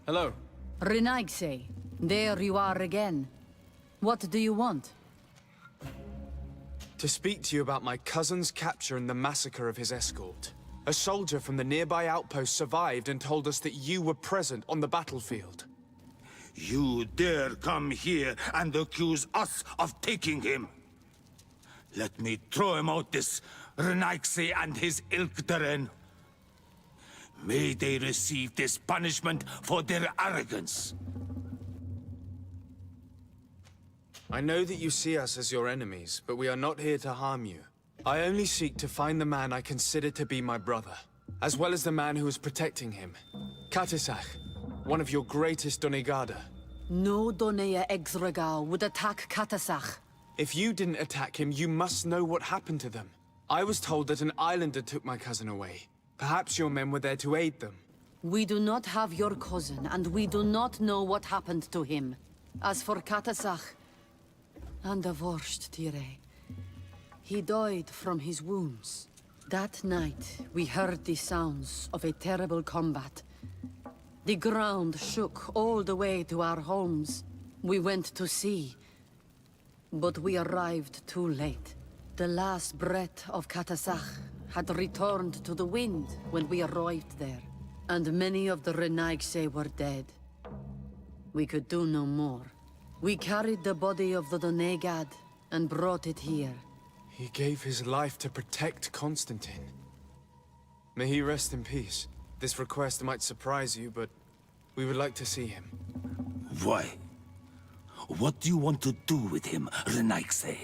Hello. Renaigse, there you are again. What do you want? To speak to you about my cousin's capture and the massacre of his escort. A soldier from the nearby outpost survived and told us that you were present on the battlefield. You dare come here and accuse us of taking him? Let me throw him out this Renaigse and his Ilkteren. May they receive this punishment for their arrogance. I know that you see us as your enemies, but we are not here to harm you. I only seek to find the man I consider to be my brother, as well as the man who is protecting him. Katisach, one of your greatest Donegada. No Donea Exregal would attack Katasach. If you didn't attack him, you must know what happened to them. I was told that an islander took my cousin away. Perhaps your men were there to aid them. We do not have your cousin, and we do not know what happened to him. As for Katasach, and the Vorst Tire, he died from his wounds. That night, we heard the sounds of a terrible combat. The ground shook all the way to our homes. We went to see, but we arrived too late. The last breath of Katasach had returned to the wind when we arrived there, and many of the Renaigse were dead. We could do no more. We carried the body of the Donegad and brought it here. He gave his life to protect Constantine. May he rest in peace. This request might surprise you, but we would like to see him. Why? What do you want to do with him, Renaigse?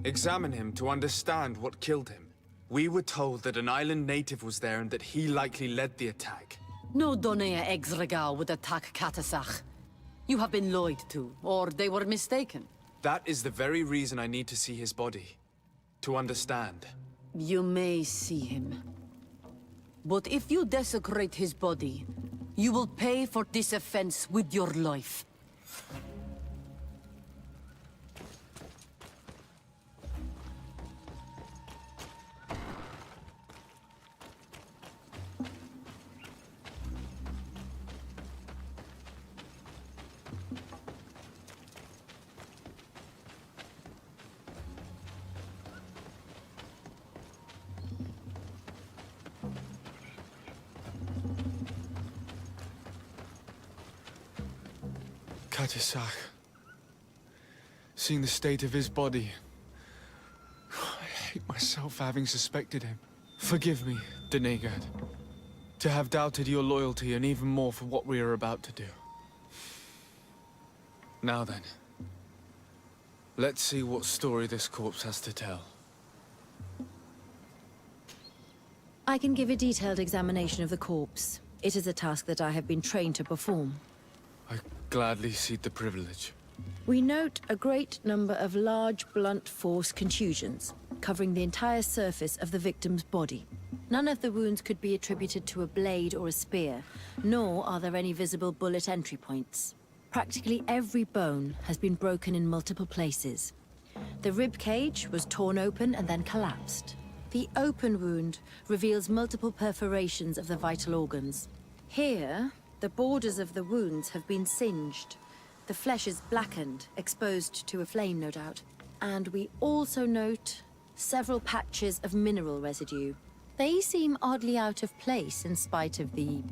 Examine him to understand what killed him. We were told that an island native was there and that he likely led the attack. No Donea Exregal would attack Katasach. You have been lied to, or they were mistaken. That is the very reason I need to see his body. To understand. You may see him. But if you desecrate his body, you will pay for this offense with your life. Katisach. Seeing the state of his body, I hate myself for having suspected him. Forgive me, Donegad, to have doubted your loyalty and even more for what we are about to do. Now then, let's see what story this corpse has to tell. I can give a detailed examination of the corpse. It is a task that I have been trained to perform. I gladly cede the privilege. We note a great number of large, blunt force contusions, covering the entire surface of the victim's body. None of the wounds could be attributed to a blade or a spear, nor are there any visible bullet entry points. Practically every bone has been broken in multiple places. The rib cage was torn open and then collapsed. The open wound reveals multiple perforations of the vital organs. Here, the borders of the wounds have been singed. The flesh is blackened, exposed to a flame, no doubt. And we also note several patches of mineral residue. They seem oddly out of place in spite of the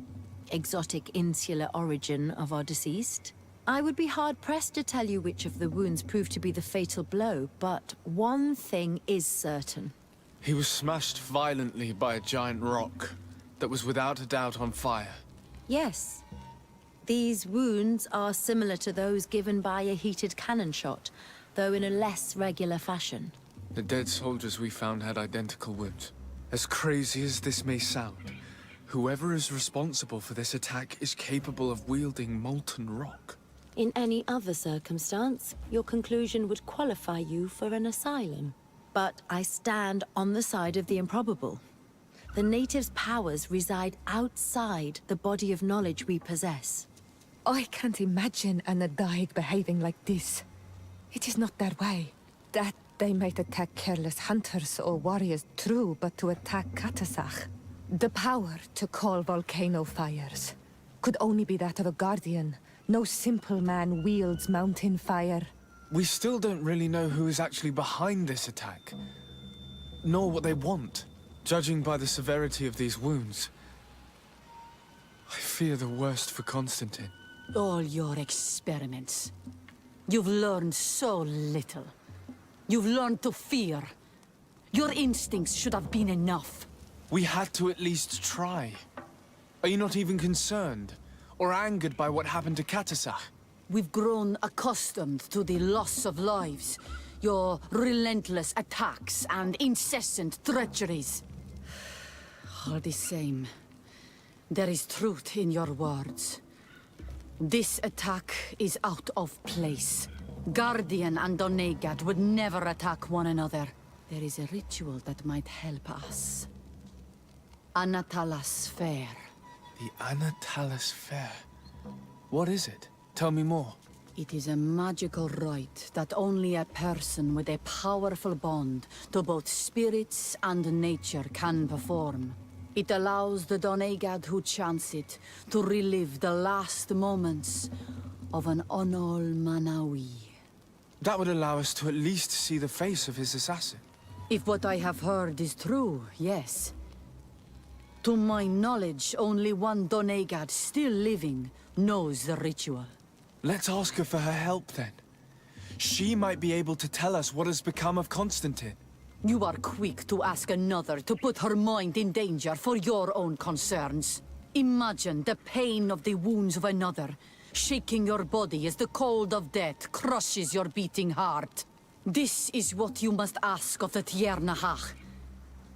exotic insular origin of our deceased. I would be hard-pressed to tell you which of the wounds proved to be the fatal blow, but one thing is certain. He was smashed violently by a giant rock that was without a doubt on fire. Yes. These wounds are similar to those given by a heated cannon shot, though in a less regular fashion. The dead soldiers we found had identical wounds. As crazy as this may sound, whoever is responsible for this attack is capable of wielding molten rock. In any other circumstance, your conclusion would qualify you for an asylum. But I stand on the side of the improbable. The natives' powers reside outside the body of knowledge we possess. I can't imagine an Adaig behaving like this. It is not their way. That they might attack careless hunters or warriors, true, but to attack Katasach. The power to call volcano fires. could only be that of a guardian. No simple man wields mountain fire. We still don't really know who is actually behind this attack, nor what they want. Judging by the severity of these wounds, I fear the worst for Constantine. All your experiments. You've learned so little. You've learned to fear. Your instincts should have been enough. We had to at least try. Are you not even concerned or angered by what happened to Katasach? We've grown accustomed to the loss of lives, your relentless attacks and incessant treacheries. All the same, there is truth in your words. This attack is out of place. Guardian and Donegad would never attack one another. There is a ritual that might help us. Anatalas Fair. The Anatalas Fair. What is it? Tell me more. It is a magical rite that only a person with a powerful bond to both spirits and nature can perform. It allows the Donegad who chants it to relive the last moments of an Onol Manawi. That would allow us to at least see the face of his assassin. If what I have heard is true, yes. To my knowledge, only one Donegad still living knows the ritual. Let's ask her for her help then. She might be able to tell us what has become of Constantine. You are quick to ask another to put her mind in danger for your own concerns. Imagine the pain of the wounds of another, shaking your body as the cold of death crushes your beating heart. This is what you must ask of the Tiernahach.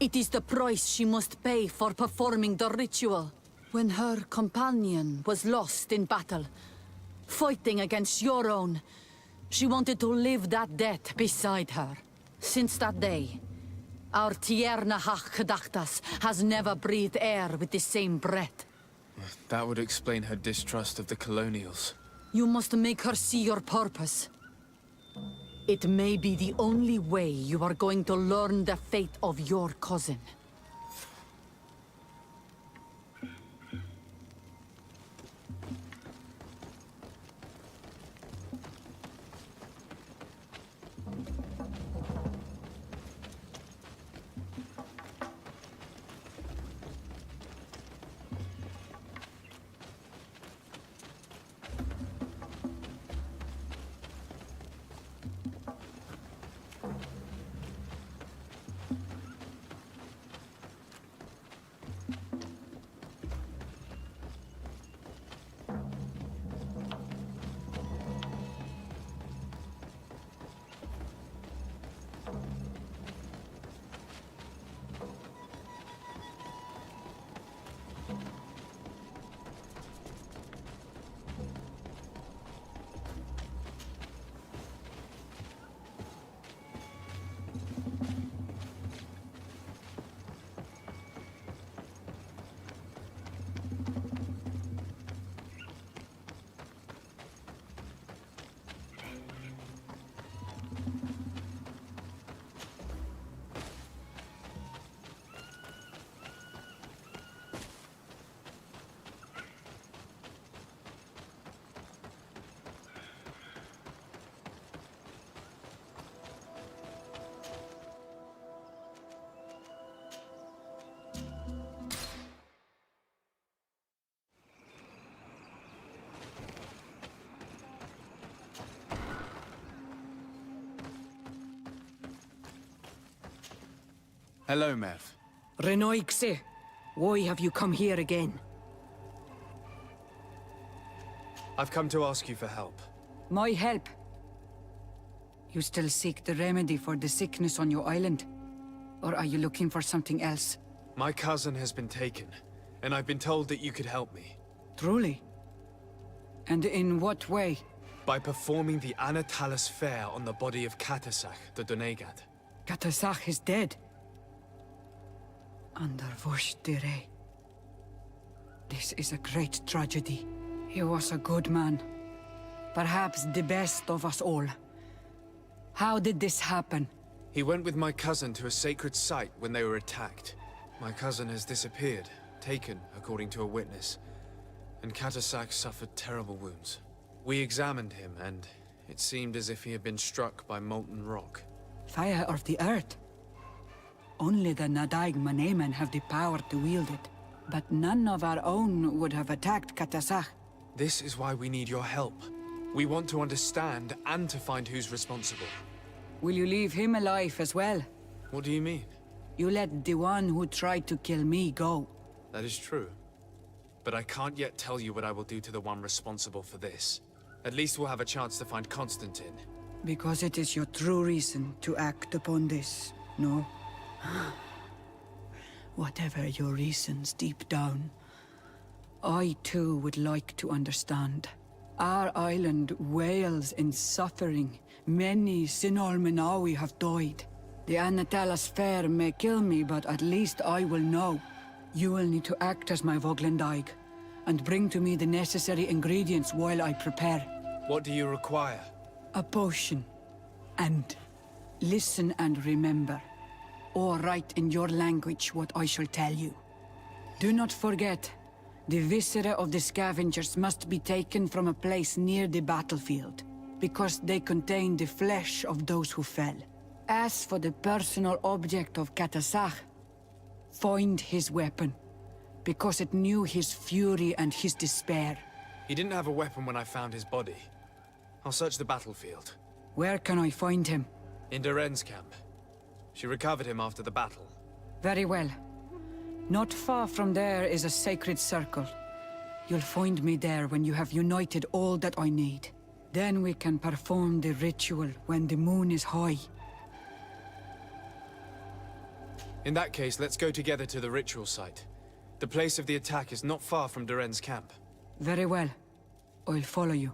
It is the price she must pay for performing the ritual. When her companion was lost in battle, fighting against your own, she wanted to live that death beside her. Since that day, our Tiernahach Kadachtas has never breathed air with the same breath. That would explain her distrust of the colonials. You must make her see your purpose. It may be the only way you are going to learn the fate of your cousin. Hello, Mev. Renoixe, why have you come here again? I've come to ask you for help. My help? You still seek the remedy for the sickness on your island? Or are you looking for something else? My cousin has been taken, and I've been told that you could help me. Truly? And in what way? By performing the Anatalas Fair on the body of Katasach, the Donegad. Katasach is dead. Under Voshtire. This is a great tragedy. He was a good man. Perhaps the best of us all. How did this happen? He went with my cousin to a sacred site when they were attacked. My cousin has disappeared, taken according to a witness. and Katasak suffered terrible wounds. We examined him, and it seemed as if he had been struck by molten rock. Fire of the earth. Only the Nadaig Manemen have the power to wield it. But none of our own would have attacked Katasak. This is why we need your help. We want to understand and to find who's responsible. Will you leave him alive as well? What do you mean? You let the one who tried to kill me go. That is true. But I can't yet tell you what I will do to the one responsible for this. At least we'll have a chance to find Constantine. Because it is your true reason to act upon this, no? Whatever your reasons deep down, I too would like to understand. Our island wails in suffering. Many Sinol Menawi have died. The Anatalas Fair may kill me, but at least I will know. You will need to act as my Voglendaig, and bring to me the necessary ingredients while I prepare. What do you require? A potion. And listen and remember, or write in your language what I shall tell you. Do not forget, the viscera of the scavengers must be taken from a place near the battlefield, because they contain the flesh of those who fell. As for the personal object of Katasak, find his weapon, because it knew his fury and his despair. He didn't have a weapon when I found his body. I'll search the battlefield. Where can I find him? In Doren's camp. She recovered him after the battle. Very well. Not far from there is a sacred circle. You'll find me there when you have united all that I need. Then we can perform the ritual when the moon is high. In that case, let's go together to the ritual site. The place of the attack is not far from Doren's camp. Very well. I'll follow you.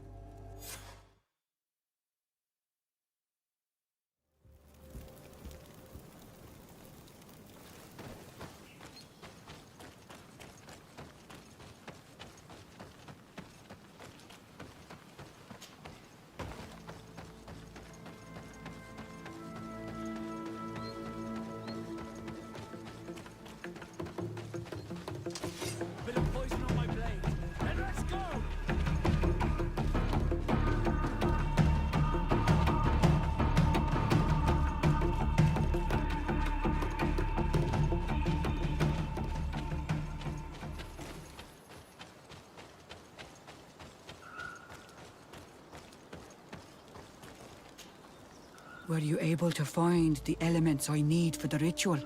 Were you able to find the elements I need for the ritual?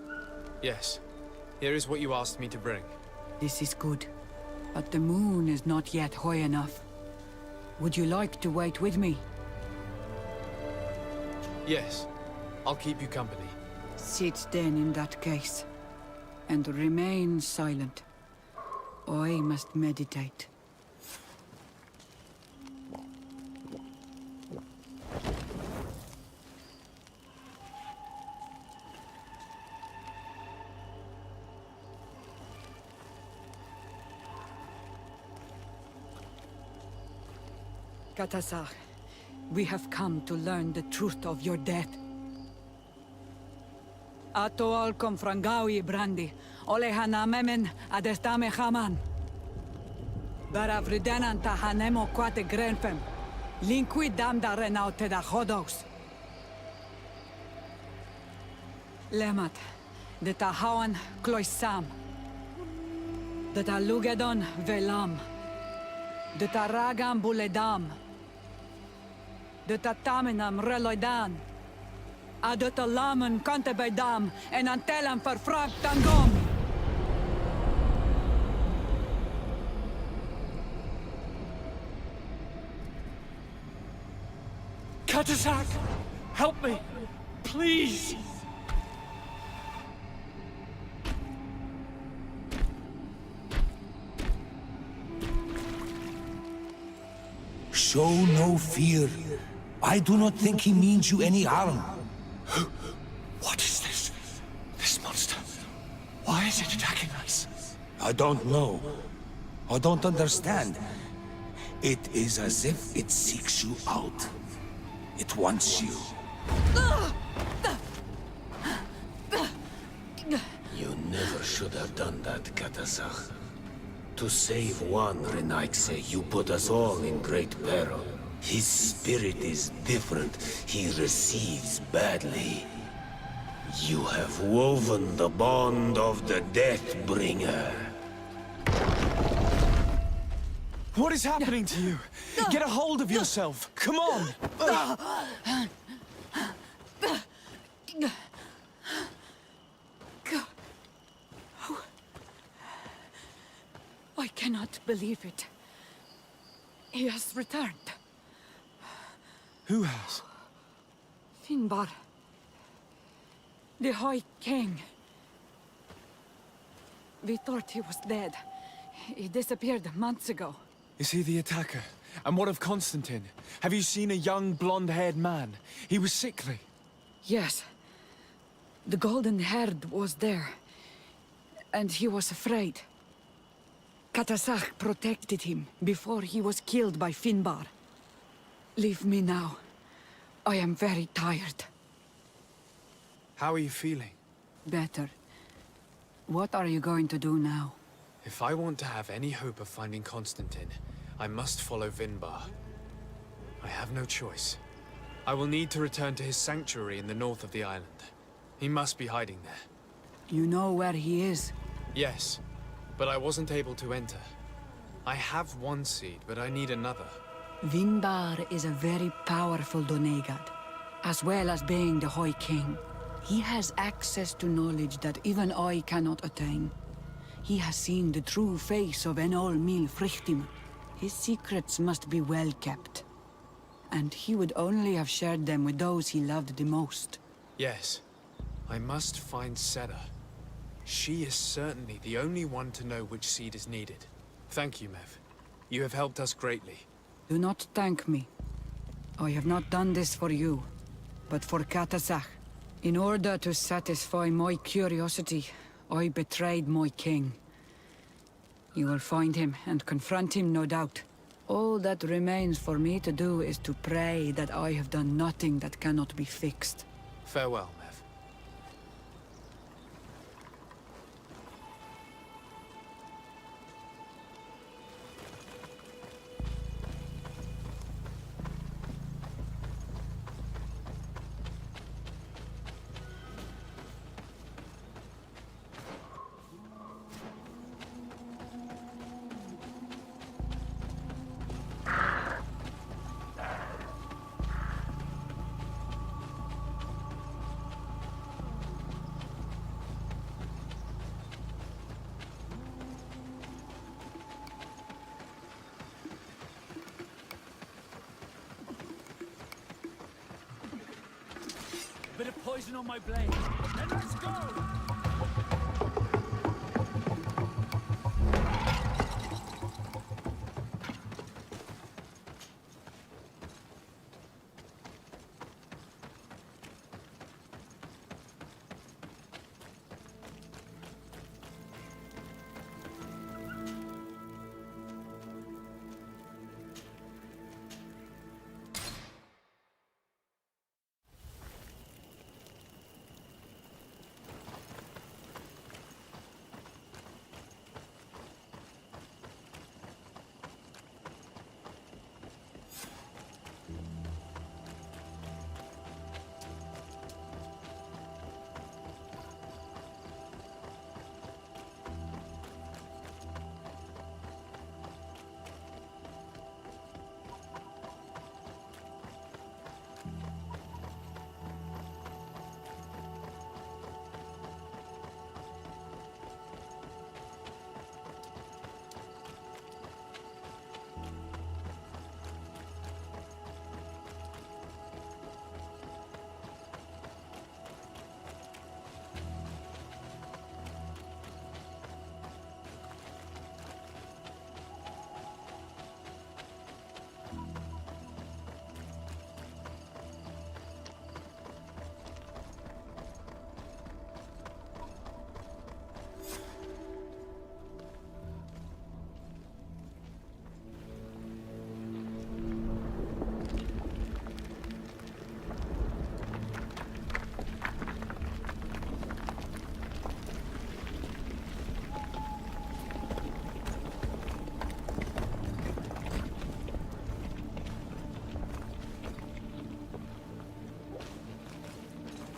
Yes. Here is what you asked me to bring. This is good. But the moon is not yet high enough. Would you like to wait with me? Yes. I'll keep you company. Sit then in that case. And remain silent. I must meditate. Katasak, we have come to learn the truth of your death. Ato alkom frangawi brandi, olehana memen adestame haman. Baravridenan tahanemo quate grenfem, linqui damda renaute da hodos. Lemat, de tahawan kloisam, de talugedon velam, de taragam buledam, de tatamenam reloidan, de talamen kantebeidam en antelam verfragt tangom. Katasak! Help me! Please! Show no fear. I do not think he means you any harm. What is this? This monster? Why is it attacking us? I don't know. I don't understand. It is as if it seeks you out. It wants you. You never should have done that, Katasak. To save one, Renaigse, you put us all in great peril. His spirit is different. He receives badly. You have woven the bond of the Deathbringer. What is happening to you? Get a hold of yourself. Come on. I cannot believe it. He has returned. Who has? Finbar. The High King. We thought he was dead. He disappeared months ago. Is he the attacker? And what of Constantine? Have you seen a young blonde-haired man? He was sickly. Yes. The golden-haired was there. And he was afraid. Katasach protected him before he was killed by Finbar. Leave me now. I am very tired. How are you feeling? Better. What are you going to do now? If I want to have any hope of finding Constantine, I must follow Vinbar. I have no choice. I will need to return to his sanctuary in the north of the island. He must be hiding there. You know where he is? Yes, but I wasn't able to enter. I have one seed, but I need another. Vinbar is a very powerful Donegad, as well as being the High King. He has access to knowledge that even I cannot attain. He has seen the true face of Enol Mil Frichtim. His secrets must be well kept. And he would only have shared them with those he loved the most. Yes, I must find Sera. She is certainly the only one to know which seed is needed. Thank you, Mev. You have helped us greatly. Do not thank me. I have not done this for you, but for Katasach. In order to satisfy my curiosity, I betrayed my king. You will find him and confront him, no doubt. All that remains for me to do is to pray that I have done nothing that cannot be fixed. Farewell, Mev. Bit of poison on my blade. And let's go!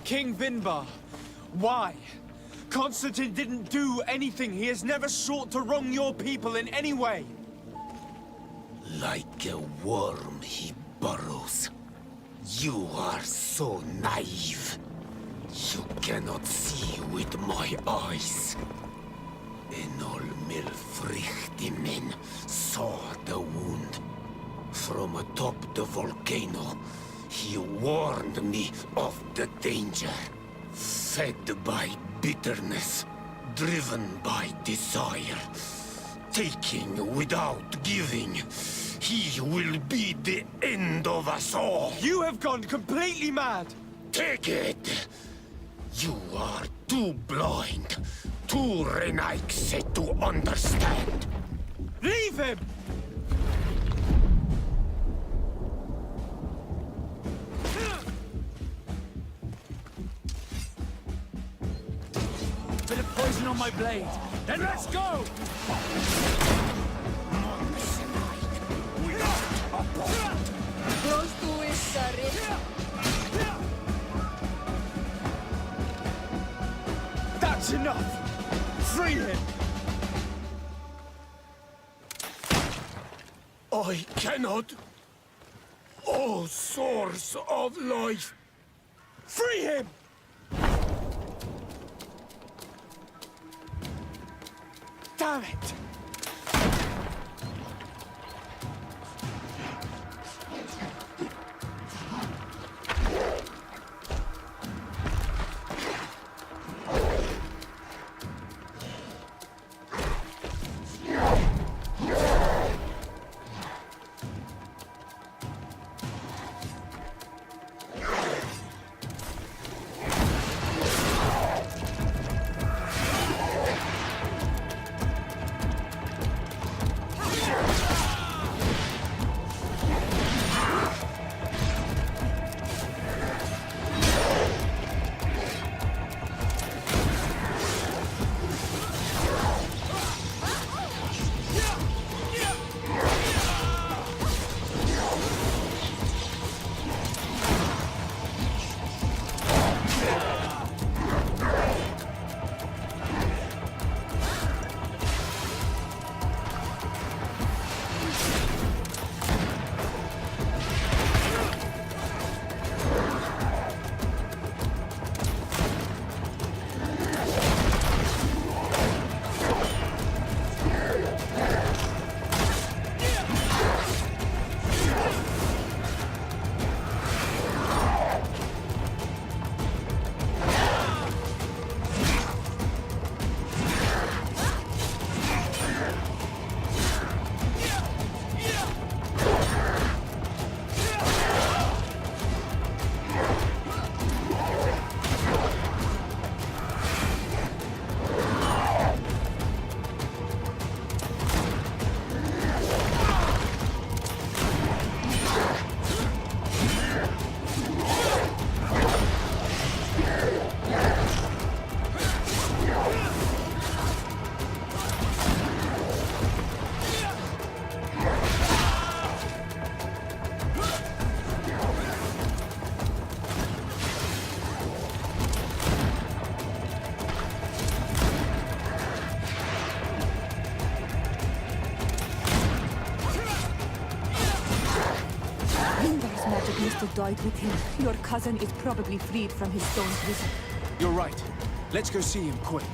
King Vinbar. Why? Constantine didn't do anything. He has never sought to wrong your people in any way. Like a worm he burrows. You are so naive. You cannot see with my eyes. Enol Milfrichtimin saw the wound. From atop the volcano, he warned me of the danger. Fed by bitterness, driven by desire, taking without giving, he will be the end of us all. You have gone completely mad. Take it! You are too blind, too Renaix to understand. Leave him! Bit of poison on my blade. Then let's go! Close to it, sorry. That's enough! Free him! I cannot. O source of life. Free him! Damn it! Must have died with him. Your cousin is probably freed from his stone prison. You're right. Let's go see him quick.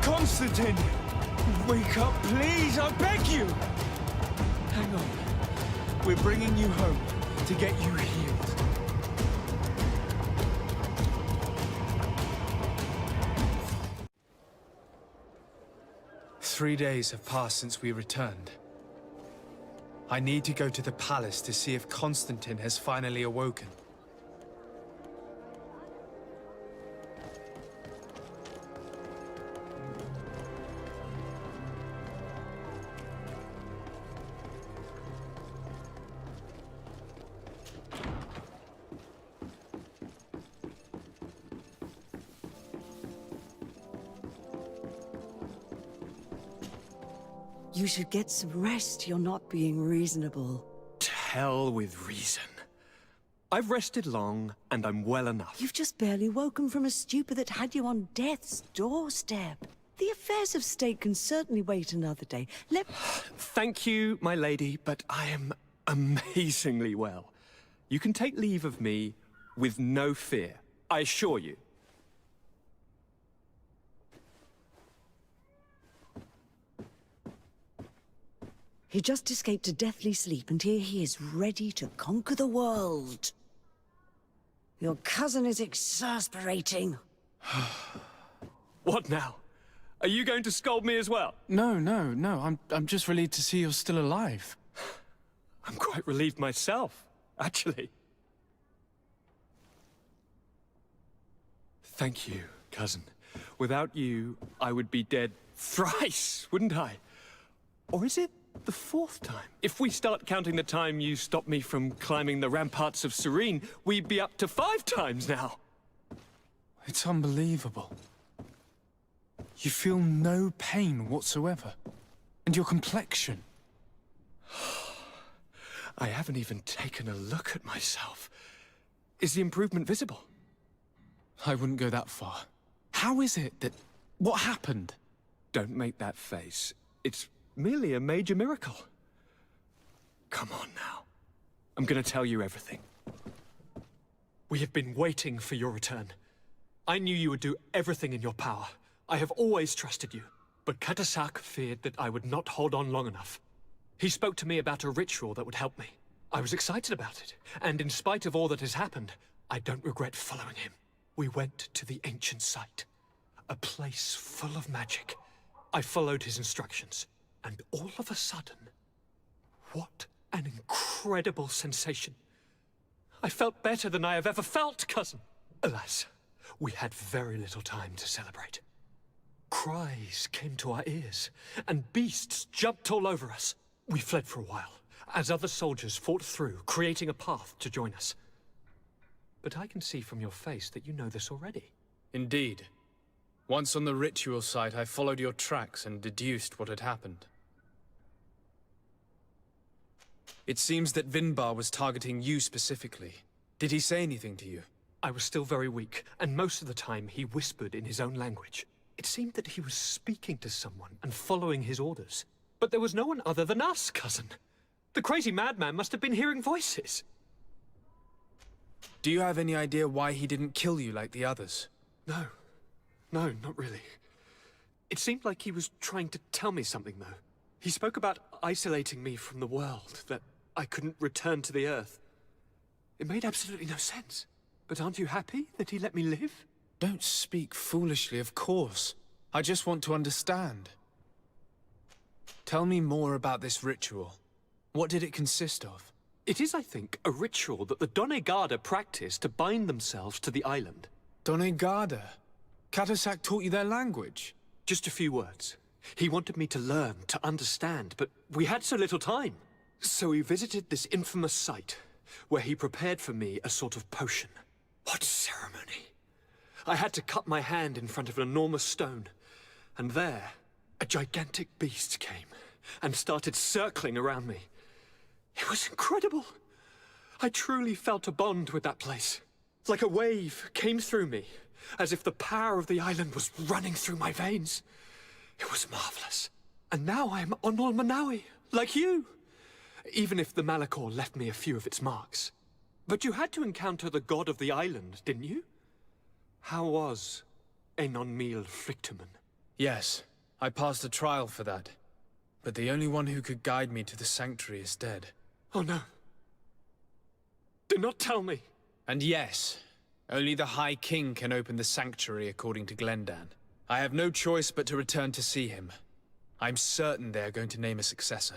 Constantine! Wake up, please! I beg you! Hang on. We're bringing you home to get you healed. "3 days have passed since we returned. I need to go to the palace to see if Constantine has finally awoken. You should get some rest. You're not being reasonable. To hell with reason. I've rested long, and I'm well enough. You've just barely woken from a stupor that had you on death's doorstep. The affairs of state can certainly wait another day. Thank you, my lady, but I am amazingly well. You can take leave of me with no fear, I assure you. He just escaped a deathly sleep, and here he is ready to conquer the world. Your cousin is exasperating. What now? Are you going to scold me as well? No. I'm just relieved to see you're still alive. I'm quite relieved myself, actually. Thank you, cousin. Without you, I would be dead thrice, wouldn't I? Or is it the fourth time? If we start counting the time you stopped me from climbing the ramparts of Serene, we'd be up to 5 times now. It's unbelievable. You feel no pain whatsoever. And your complexion. I haven't even taken a look at myself. Is the improvement visible? I wouldn't go that far. How is it that... What happened? Don't make that face. It's merely a major miracle. Come on now. I'm gonna tell you everything. We have been waiting for your return. I knew you would do everything in your power. I have always trusted you. But Katasak feared that I would not hold on long enough. He spoke to me about a ritual that would help me. I was excited about it. And in spite of all that has happened, I don't regret following him. We went to the ancient site. A place full of magic. I followed his instructions. And all of a sudden, what an incredible sensation. I felt better than I have ever felt, cousin. Alas, we had very little time to celebrate. Cries came to our ears, and beasts jumped all over us. We fled for a while, as other soldiers fought through, creating a path to join us. But I can see from your face that you know this already. Indeed. Once on the ritual site, I followed your tracks and deduced what had happened. It seems that Vinbar was targeting you specifically. Did he say anything to you? I was still very weak, and most of the time he whispered in his own language. It seemed that he was speaking to someone and following his orders. But there was no one other than us, cousin. The crazy madman must have been hearing voices. Do you have any idea why he didn't kill you like the others? No, not really. It seemed like he was trying to tell me something, though. He spoke about isolating me from the world, that I couldn't return to the Earth. It made absolutely no sense. But aren't you happy that he let me live? Don't speak foolishly, of course. I just want to understand. Tell me more about this ritual. What did it consist of? It is, I think, a ritual that the Donegada practice to bind themselves to the island. Donegada? Katasak taught you their language? Just a few words. He wanted me to learn, to understand, but we had so little time. So we visited this infamous site, where he prepared for me a sort of potion. What ceremony! I had to cut my hand in front of an enormous stone, and there, a gigantic beast came and started circling around me. It was incredible. I truly felt a bond with that place. Like a wave came through me, as if the power of the island was running through my veins. It was marvelous. And now I am Onol Manawi, like you. Even if the Malachor left me a few of its marks. But you had to encounter the god of the island, didn't you? How was Enonmil Frictumen? Yes, I passed a trial for that. But the only one who could guide me to the sanctuary is dead. Oh no. Do not tell me. And yes, only the High King can open the sanctuary according to Glendan. I have no choice but to return to see him. I'm certain they are going to name a successor.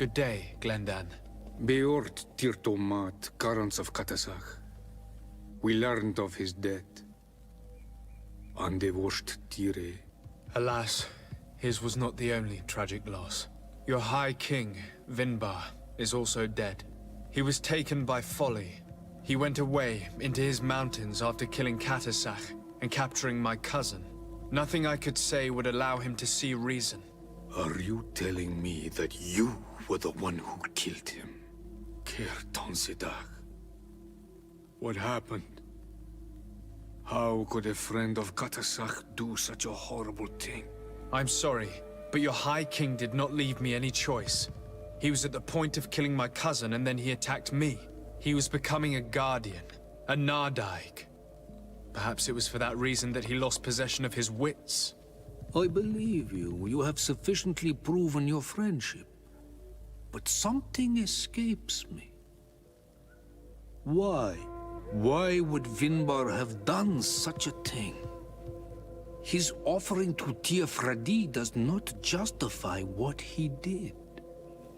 Good day, Glendan. Beort Tirtomat, Garants of Katasach. We learned of his death. Andevosht Tire. Alas, his was not the only tragic loss. Your High King, Vinbar, is also dead. He was taken by folly. He went away into his mountains after killing Katasach and capturing my cousin. Nothing I could say would allow him to see reason. Are you telling me that you were the one who killed him? Ker Tonsidach. What happened? How could a friend of Katasach do such a horrible thing? I'm sorry, but your High King did not leave me any choice. He was at the point of killing my cousin and then he attacked me. He was becoming a guardian, a Nardaig. Perhaps it was for that reason that he lost possession of his wits. I believe you. You have sufficiently proven your friendship. But something escapes me. Why? Why would Vinbar have done such a thing? His offering to Tiafradi does not justify what he did.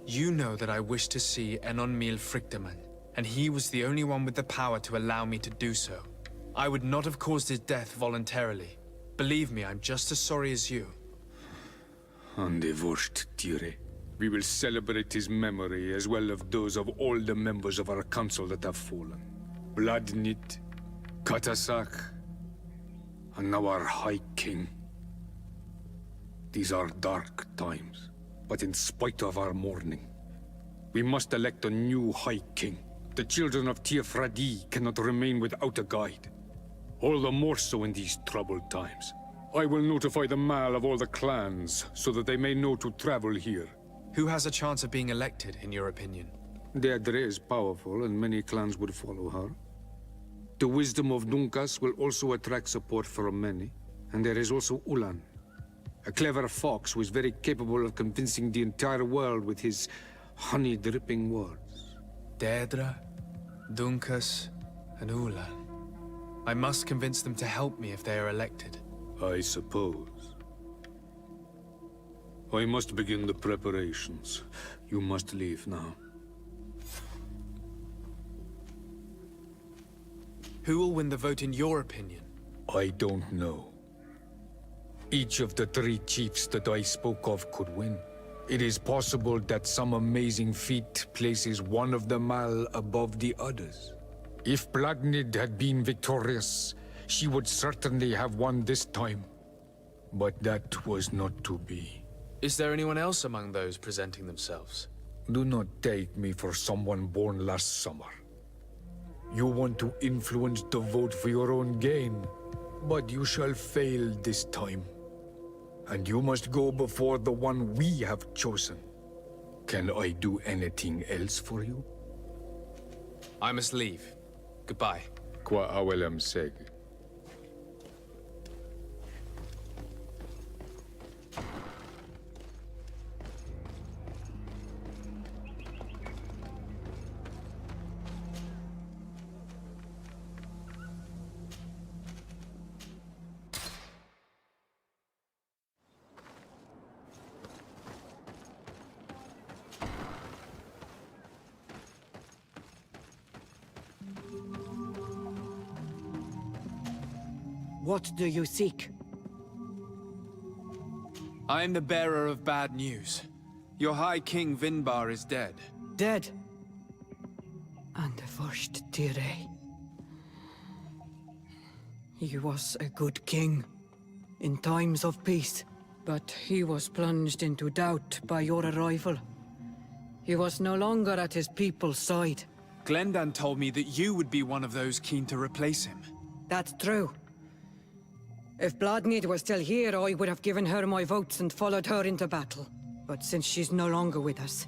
You know that I wish to see Enonmil Frichtemann, and he was the only one with the power to allow me to do so. I would not have caused his death voluntarily. Believe me, I'm just as sorry as you. Andevosht Tire. We will celebrate his memory as well as those of all the members of our council that have fallen. Bladnit, Katasach, and now our High King. These are dark times, but in spite of our mourning, we must elect a new High King. The children of Tiafradi cannot remain without a guide. All the more so in these troubled times. I will notify the Mal of all the clans, so that they may know to travel here. Who has a chance of being elected, in your opinion? Deirdre is powerful, and many clans would follow her. The wisdom of Dunkas will also attract support from many. And there is also Ulan, a clever fox who is very capable of convincing the entire world with his honey-dripping words. Deirdre, Dunkas, and Ulan. I must convince them to help me if they are elected. I suppose. I must begin the preparations. You must leave now. Who will win the vote in your opinion? I don't know. Each of the three chiefs that I spoke of could win. It is possible that some amazing feat places one of the Mal above the others. If Blagnid had been victorious, she would certainly have won this time. But that was not to be. Is there anyone else among those presenting themselves? Do not take me for someone born last summer. You want to influence the vote for your own gain, but you shall fail this time. And you must go before the one we have chosen. Can I do anything else for you? I must leave. Goodbye. Qua awelem seg. What do you seek? I am the bearer of bad news. Your High King Vinbar is dead. Dead. Andevosht Tire. He was a good king in times of peace, but he was plunged into doubt by your arrival. He was no longer at his people's side. Glendan told me that you would be one of those keen to replace him. That's true. If Bladnid was still here, I would have given her my votes and followed her into battle. But since she's no longer with us,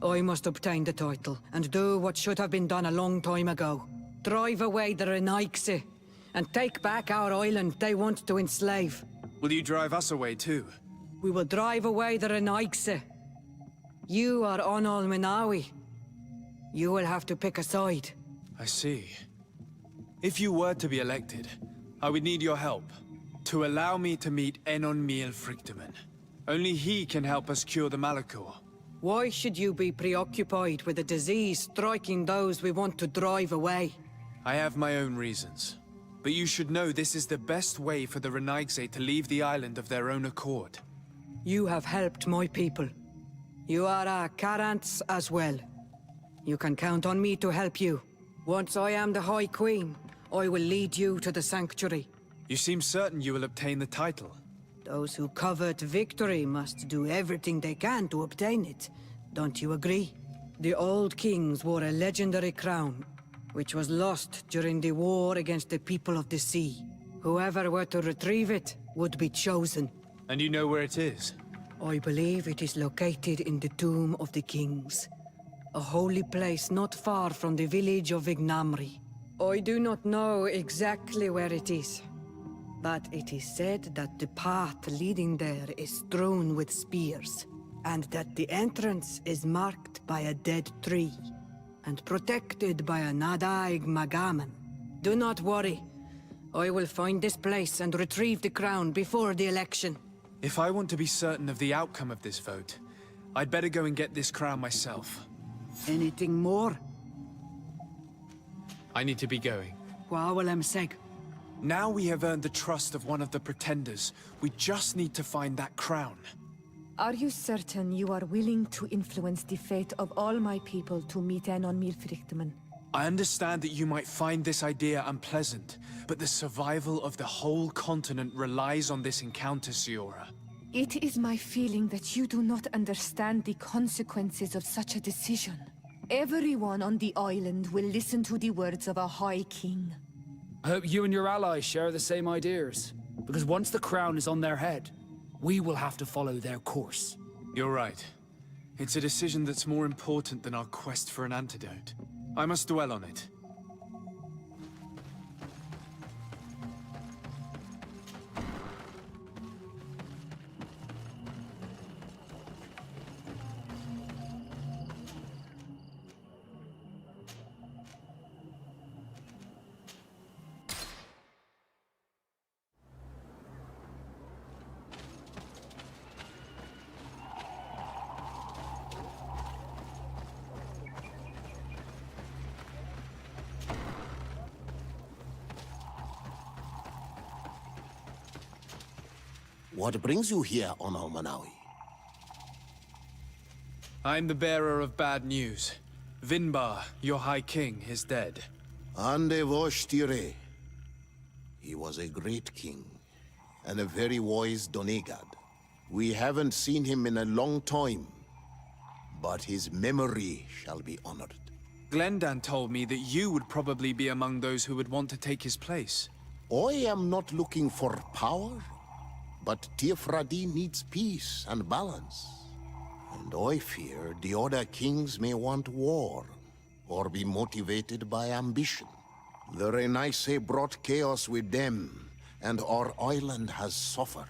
I must obtain the title and do what should have been done a long time ago. Drive away the Renaigse and take back our island they want to enslave. Will you drive us away too? We will drive away the Renaigse. You are Onol Menawi. You will have to pick a side. I see. If you were to be elected, I would need your help to allow me to meet Enonmil Frichtemann. Only he can help us cure the Malachor. Why should you be preoccupied with a disease striking those we want to drive away? I have my own reasons. But you should know this is the best way for the Renaigse to leave the island of their own accord. You have helped my people. You are our Karants as well. You can count on me to help you. Once I am the High Queen, I will lead you to the Sanctuary. You seem certain you will obtain the title. Those who covet victory must do everything they can to obtain it. Don't you agree? The old kings wore a legendary crown, which was lost during the war against the people of the sea. Whoever were to retrieve it would be chosen. And you know where it is? I believe it is located in the Tomb of the Kings, a holy place not far from the village of Ignamri. I do not know exactly where it is, but it is said that the path leading there is strewn with spears, and that the entrance is marked by a dead tree, and protected by a Nadaig Magaman. Do not worry. I will find this place and retrieve the crown before the election. If I want to be certain of the outcome of this vote, I'd better go and get this crown myself. Anything more? I need to be going. Seg. Now we have earned the trust of one of the pretenders. We just need to find that crown. Are you certain you are willing to influence the fate of all my people to meet Enon Milfrichteman? I understand that you might find this idea unpleasant, but the survival of the whole continent relies on this encounter, Siora. It is my feeling that you do not understand the consequences of such a decision. Everyone on the island will listen to the words of a High King. I hope you and your allies share the same ideas. Because once the crown is on their head, we will have to follow their course. You're right. It's a decision that's more important than our quest for an antidote. I must dwell on it. What brings you here on Almanawi? I'm the bearer of bad news. Vinbar, your High King, is dead. Ande Voshtire. He was a great king, and a very wise Donegad. We haven't seen him in a long time, but his memory shall be honored. Glendan told me that you would probably be among those who would want to take his place. I am not looking for power, but Tirfradi needs peace and balance. And I fear the other kings may want war, or be motivated by ambition. The Renaigse brought chaos with them, and our island has suffered.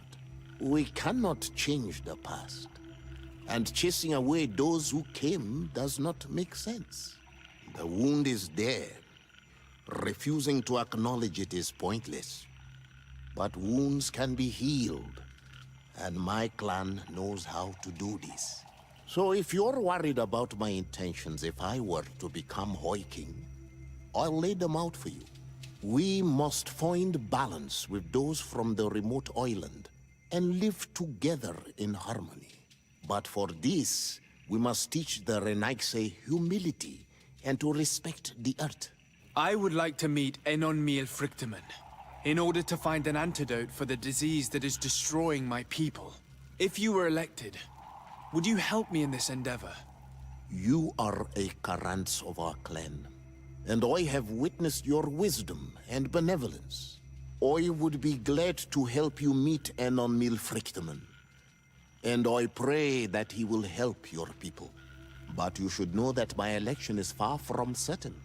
We cannot change the past, and chasing away those who came does not make sense. The wound is there. Refusing to acknowledge it is pointless. But wounds can be healed, and my clan knows how to do this. So if you're worried about my intentions if I were to become High King, I'll lay them out for you. We must find balance with those from the remote island and live together in harmony. But for this, we must teach the Renaigse humility and to respect the earth. I would like to meet Enon Milfrichteman in order to find an antidote for the disease that is destroying my people. If you were elected, would you help me in this endeavor? You are a Karants of our clan, and I have witnessed your wisdom and benevolence. I would be glad to help you meet Enon Milfrichteman, and I pray that he will help your people. But you should know that my election is far from certain.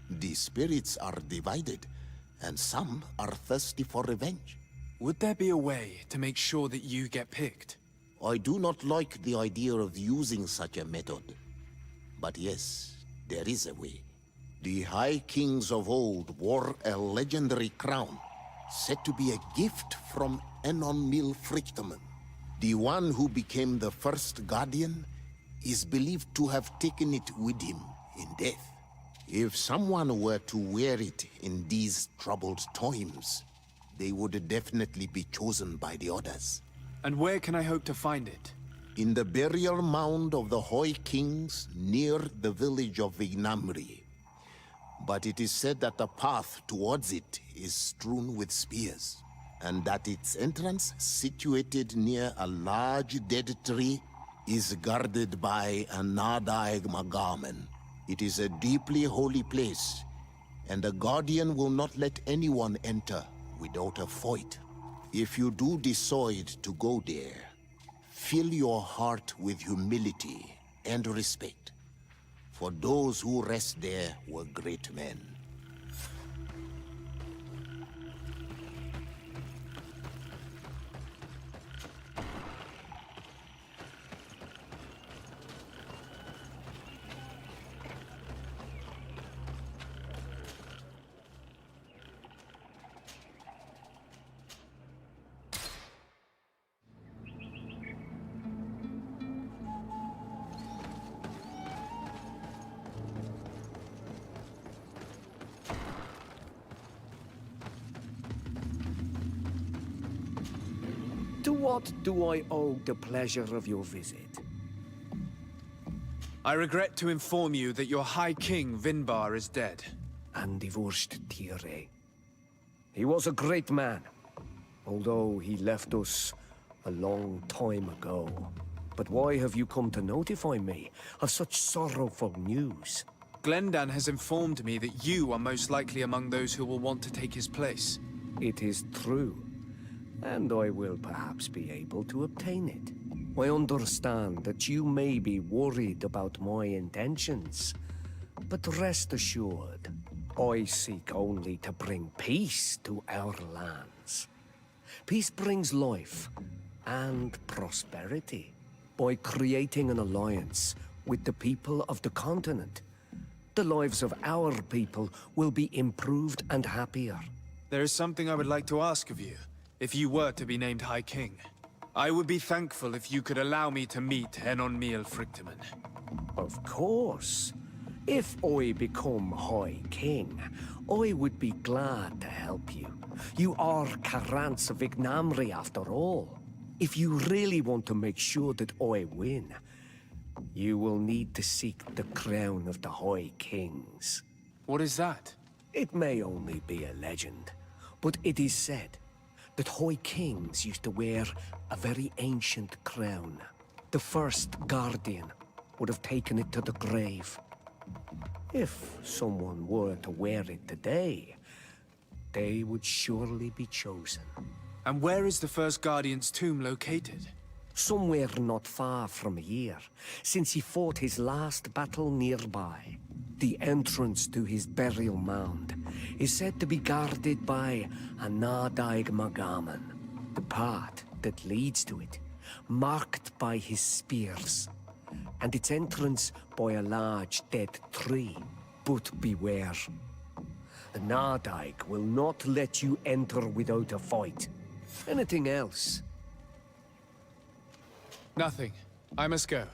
The spirits are divided, and some are thirsty for revenge. Would there be a way to make sure that you get picked? I do not like the idea of using such a method. But yes, there is a way. The High Kings of old wore a legendary crown, said to be a gift from Enon Milfrichteman. The one who became the first guardian is believed to have taken it with him in death. If someone were to wear it in these troubled times, they would definitely be chosen by the others. And where can I hope to find it? In the burial mound of the Hoi Kings near the village of Vignamri. But it is said that the path towards it is strewn with spears, and that its entrance, situated near a large dead tree, is guarded by a Nadaig Magaman. It is a deeply holy place, and the Guardian will not let anyone enter without a fight. If you do decide to go there, fill your heart with humility and respect, for those who rest there were great men. To what do I owe the pleasure of your visit? I regret to inform you that your High King, Vinbar, is dead. And divorced Tire. He was a great man, although he left us a long time ago. But why have you come to notify me of such sorrowful news? Glendan has informed me that you are most likely among those who will want to take his place. It is true, and I will perhaps be able to obtain it. I understand that you may be worried about my intentions, but rest assured, I seek only to bring peace to our lands. Peace brings life and prosperity. By creating an alliance with the people of the continent, the lives of our people will be improved and happier. There is something I would like to ask of you, if you were to be named High King. I would be thankful if you could allow me to meet Enonmiel Frichtemann. Of course. If I become High King, I would be glad to help you. You are Karants of Vignamri after all. If you really want to make sure that I win, you will need to seek the crown of the High Kings. What is that? It may only be a legend, but it is said that High Kings used to wear a very ancient crown. The first Guardian would have taken it to the grave. If someone were to wear it today, they would surely be chosen. And where is the first Guardian's tomb located? Somewhere not far from here, since he fought his last battle nearby. The entrance to his burial mound is said to be guarded by a Nadaig Magaman. The path that leads to it, marked by his spears, and its entrance by a large dead tree. But beware. The Nadaig will not let you enter without a fight. Anything else? Nothing. I must go.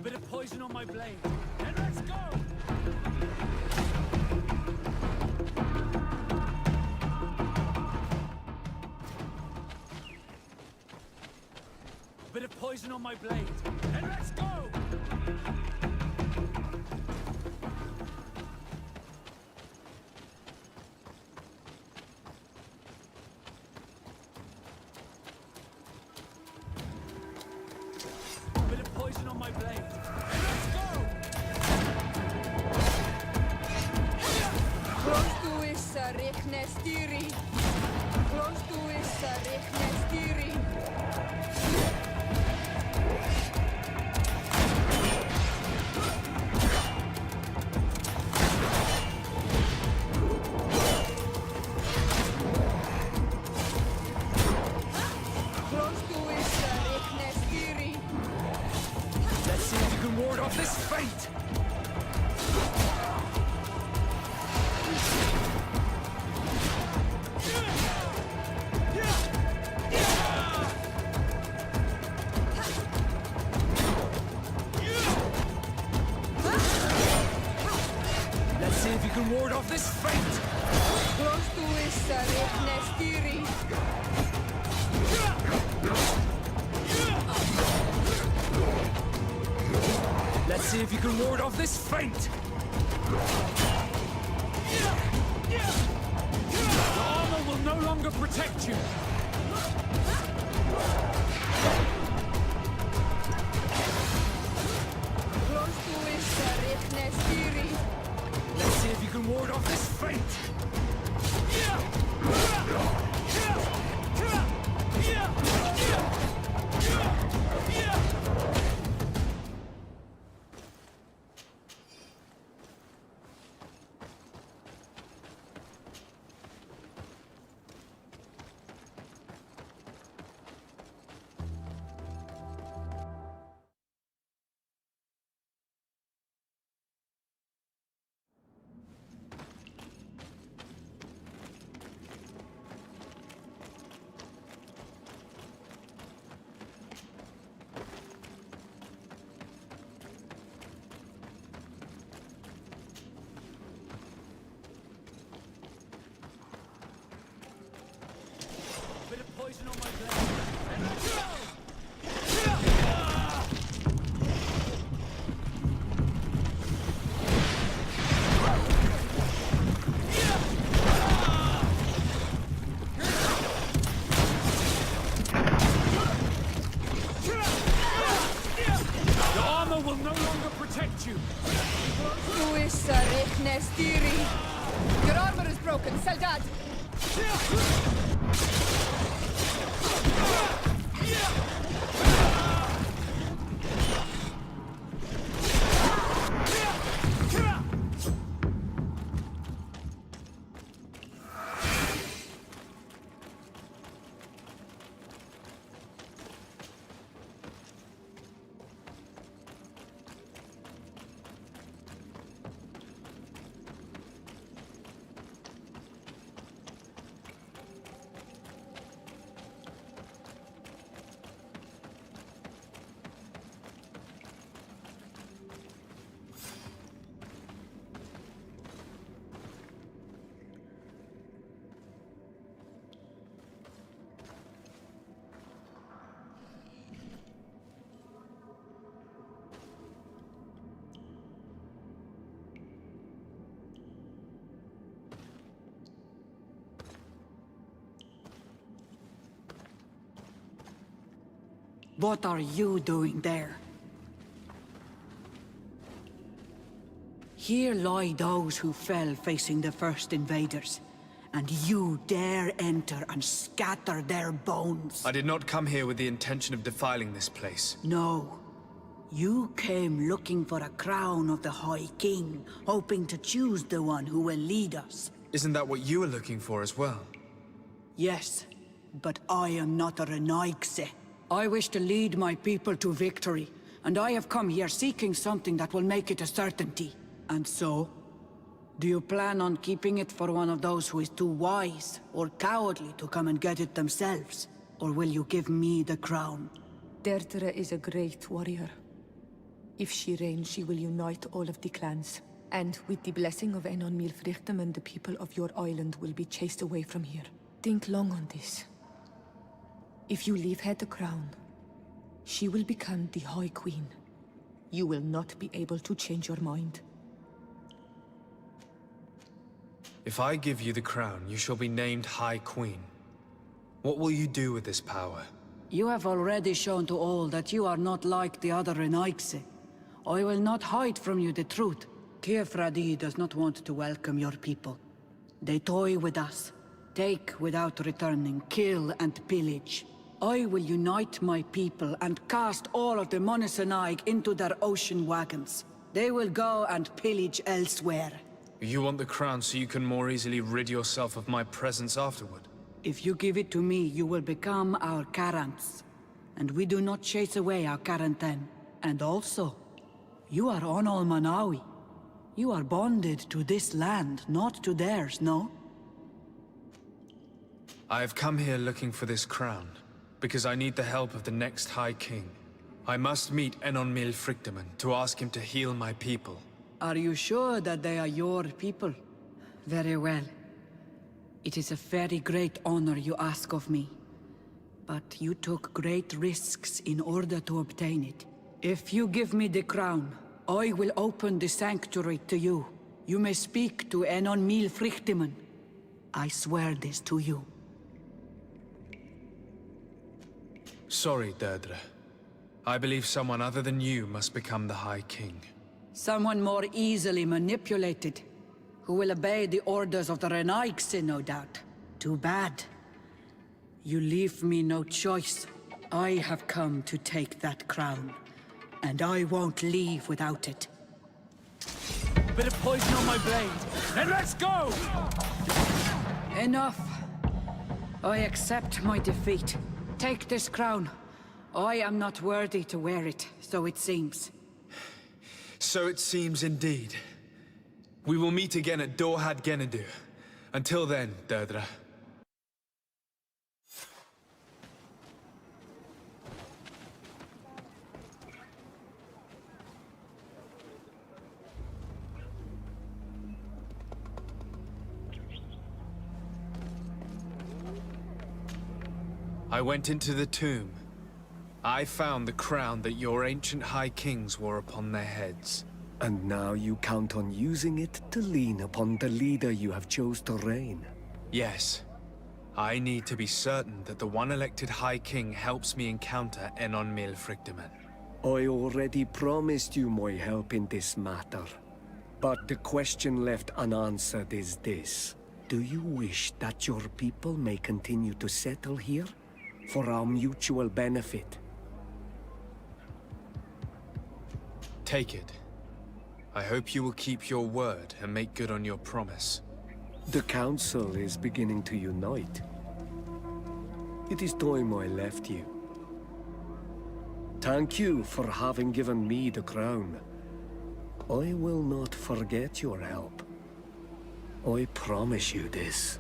Bit of poison on my blade. And let's go! Bit of poison on my blade. And let's go! Rechnestiri. Close to is Rechnestiri. Close to is Rechnestiri. Let's see if you can ward off this fate! Let's see if you can ward off this fate! Close to is Rechnestiri. Let's see if you can ward off this fate! The armor will no longer protect you! Close to is Rechnestiri. Let's see if you can ward off this fate! Bit of poison on my blade. The armor will no longer protect you. Who is Rechnestiri? Your armor is broken, Soldat! What are you doing there? Here lie those who fell facing the first invaders, and you dare enter and scatter their bones. I did not come here with the intention of defiling this place. No. You came looking for a crown of the High King, hoping to choose the one who will lead us. Isn't that what you were looking for as well? Yes, but I am not a Renaigse. I wish to lead my people to victory, and I have come here seeking something that will make it a certainty. And so, do you plan on keeping it for one of those who is too wise or cowardly to come and get it themselves? Or will you give me the crown? Deirdre is a great warrior. If she reigns, she will unite all of the clans. And with the blessing of Enon Milfrichtem, the people of your island will be chased away from here. Think long on this. If you leave her the crown, she will become the High Queen. You will not be able to change your mind. If I give you the crown, you shall be named High Queen. What will you do with this power? You have already shown to all that you are not like the other Renaigse. I will not hide from you the truth. Kiefradi does not want to welcome your people. They toy with us. Take without returning, kill and pillage. I will unite my people and cast all of the Monasenaig into their ocean wagons. They will go and pillage elsewhere. You want the crown so you can more easily rid yourself of my presence afterward? If you give it to me, you will become our Karants. And we do not chase away our Karanten. And also, you are on Manawi. You are bonded to this land, not to theirs, no? I have come here looking for this crown, because I need the help of the next High King. I must meet Enon Mil Frictamen to ask him to heal my people. Are you sure that they are your people? Very well. It is a very great honor you ask of me. But you took great risks in order to obtain it. If you give me the crown, I will open the sanctuary to you. You may speak to Enon Mil Frictamen. I swear this to you. Sorry, Deirdre. I believe someone other than you must become the High King. Someone more easily manipulated, who will obey the orders of the Renaigse, no doubt. Too bad. You leave me no choice. I have come to take that crown, and I won't leave without it. Bit of poison on my blade, and let's go! Enough. I accept my defeat. Take this crown. I am not worthy to wear it, so it seems. So it seems indeed. We will meet again at Dorhad Genadu. Until then, Deirdre. I went into the tomb. I found the crown that your ancient High Kings wore upon their heads. And now you count on using it to lean upon the leader you have chose to reign. Yes. I need to be certain that the one elected High King helps me encounter Enon Mil Frictamen. I already promised you my help in this matter. But the question left unanswered is this. Do you wish that your people may continue to settle here? For our mutual benefit? Take it. I hope you will keep your word and make good on your promise. The Council is beginning to unite. It is time I left you. Thank you for having given me the crown. I will not forget your help. I promise you this.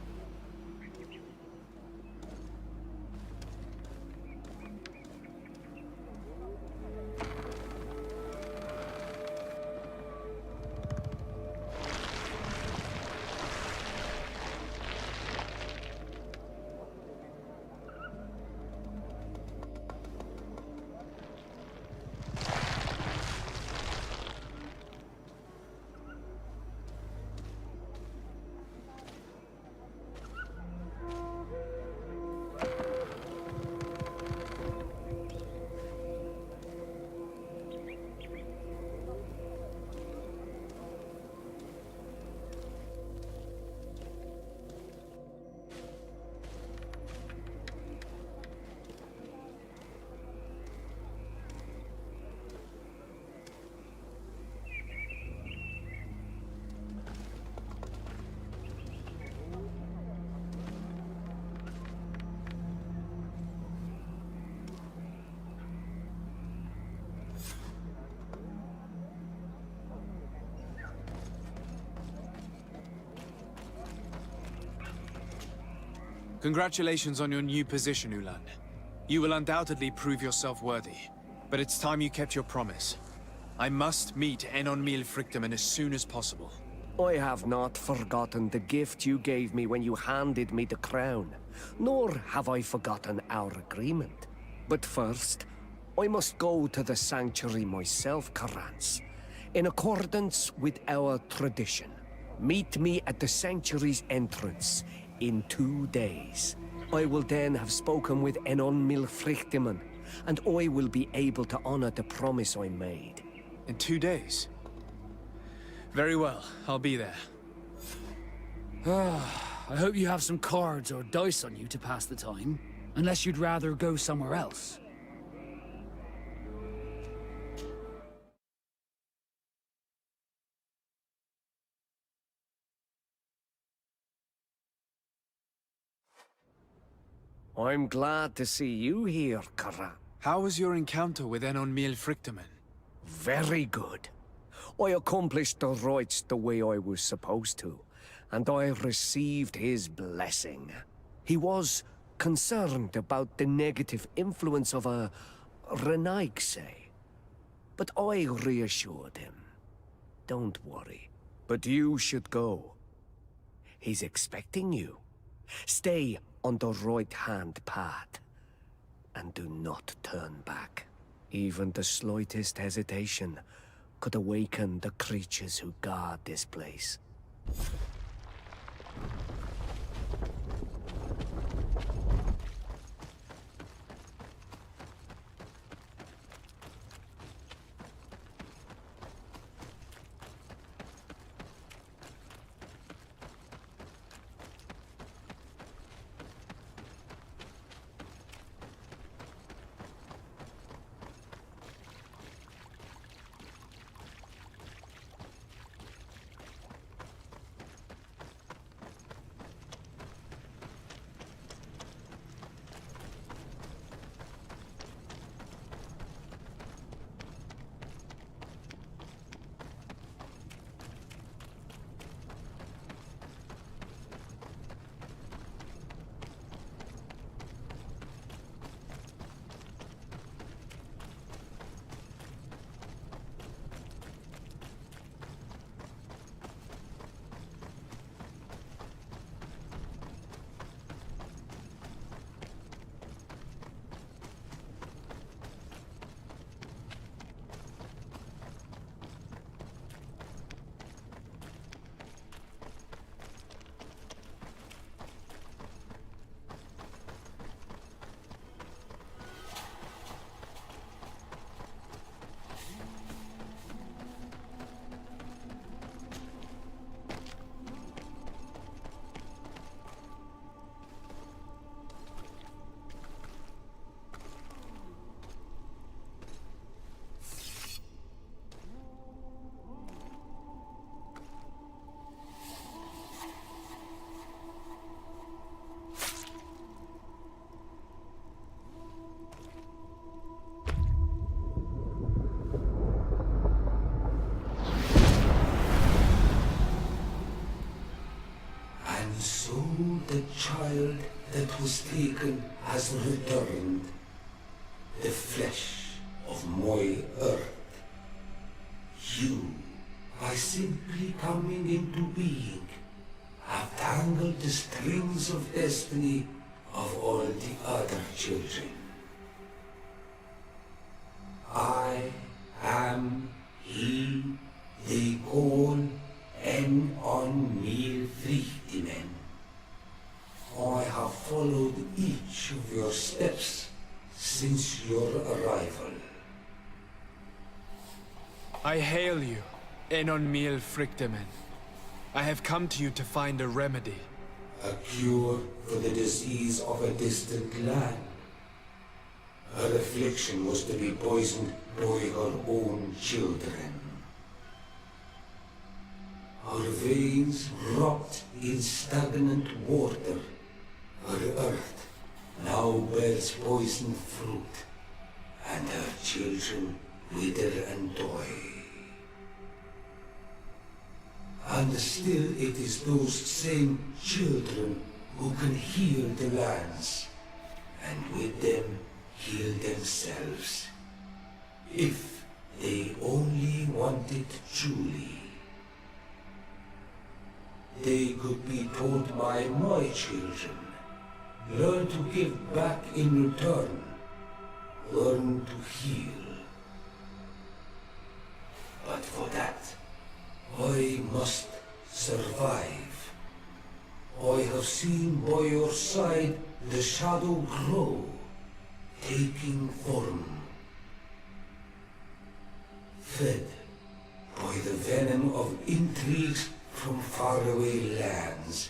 Congratulations on your new position, Ulan. You will undoubtedly prove yourself worthy. But it's time you kept your promise. I must meet Enon Mil Frictamen as soon as possible. I have not forgotten the gift you gave me when you handed me the crown. Nor have I forgotten our agreement. But first, I must go to the sanctuary myself, Karants. In accordance with our tradition, meet me at the sanctuary's entrance in 2 days. I will then have spoken with Enon Mil Frictamen, and I will be able to honor the promise I made. In 2 days? Very well, I'll be there. I hope you have some cards or dice on you to pass the time. Unless you'd rather go somewhere else. I'm glad to see you here, Kara. How was your encounter with Enon Miel Frichtemann? Very good. I accomplished the rites the way I was supposed to, and I received his blessing. He was concerned about the negative influence of a Renaigse, but I reassured him. Don't worry, but you should go. He's expecting you. Stay on the right-hand path, and do not turn back. Even the slightest hesitation could awaken the creatures who guard this place. The child that was taken has returned, the flesh of my earth. You, by simply coming into being, have tangled the strings of destiny of all the other children. I am he they call Enon Miel Frichtemann. I have followed each of your steps since your arrival. I hail you, Enon Miel Frichtemann. I have come to you to find a remedy. A cure for the disease of a distant land. Her affliction was to be poisoned by her own children. Her veins rot in stagnant water. Her earth now bears poisoned fruit, and her children wither and die. And still it is those same children who can heal the lands, and with them heal themselves, if they only want it truly. They could be taught by my children. Learn to give back in return. Learn to heal. But for that, I must survive. I have seen by your side the shadow grow, taking form. Fed by the venom of intrigues from faraway lands.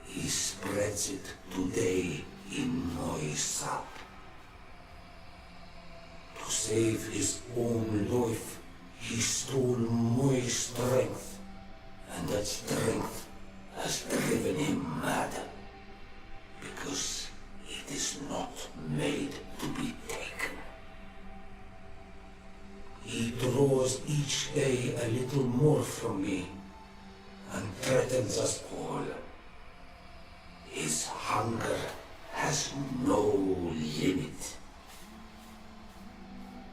He spreads it today in Moisap. To save his own life, he stole my strength, and that strength has driven him mad. Because it is not made to be taken. He draws each day a little more from me, and threatens us all. His hunger has no limit.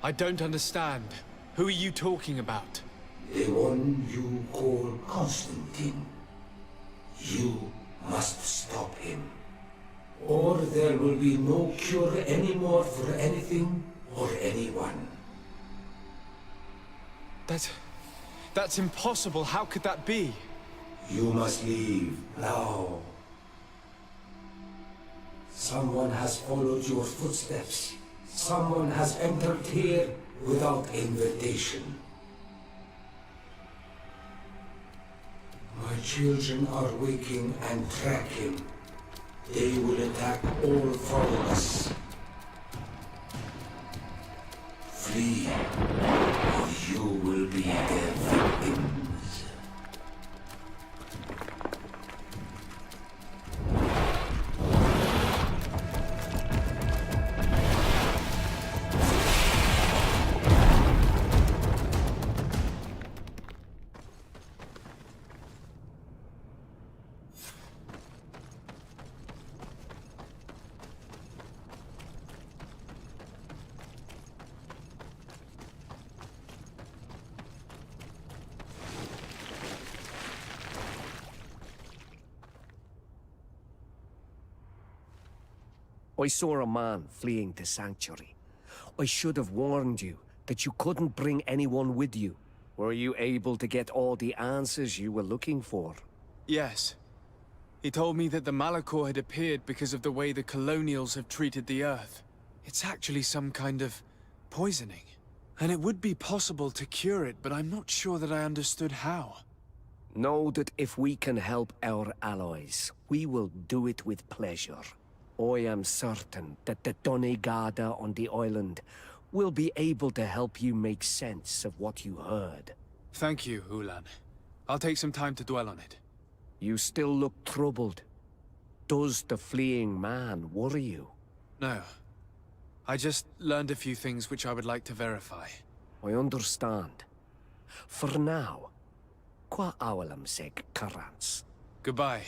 I don't understand. Who are you talking about? The one you call Constantine. You must stop him. Or there will be no cure anymore for anything or anyone. That's impossible. How could that be? You must leave now. Someone has followed your footsteps. Someone has entered here without invitation. My children are waking and track him. They will attack all followers. Flee, or you will be their victims. I saw a man fleeing the sanctuary. I should have warned you that you couldn't bring anyone with you. Were you able to get all the answers you were looking for? Yes. He told me that the Malachor had appeared because of the way the colonials have treated the Earth. It's actually some kind of poisoning. And it would be possible to cure it, but I'm not sure that I understood how. Know that if we can help our allies, we will do it with pleasure. I am certain that the Donegada on the island will be able to help you make sense of what you heard. Thank you, Ulan. I'll take some time to dwell on it. You still look troubled. Does the fleeing man worry you? No. I just learned a few things which I would like to verify. I understand. For now, qua awalam seg karans. Goodbye.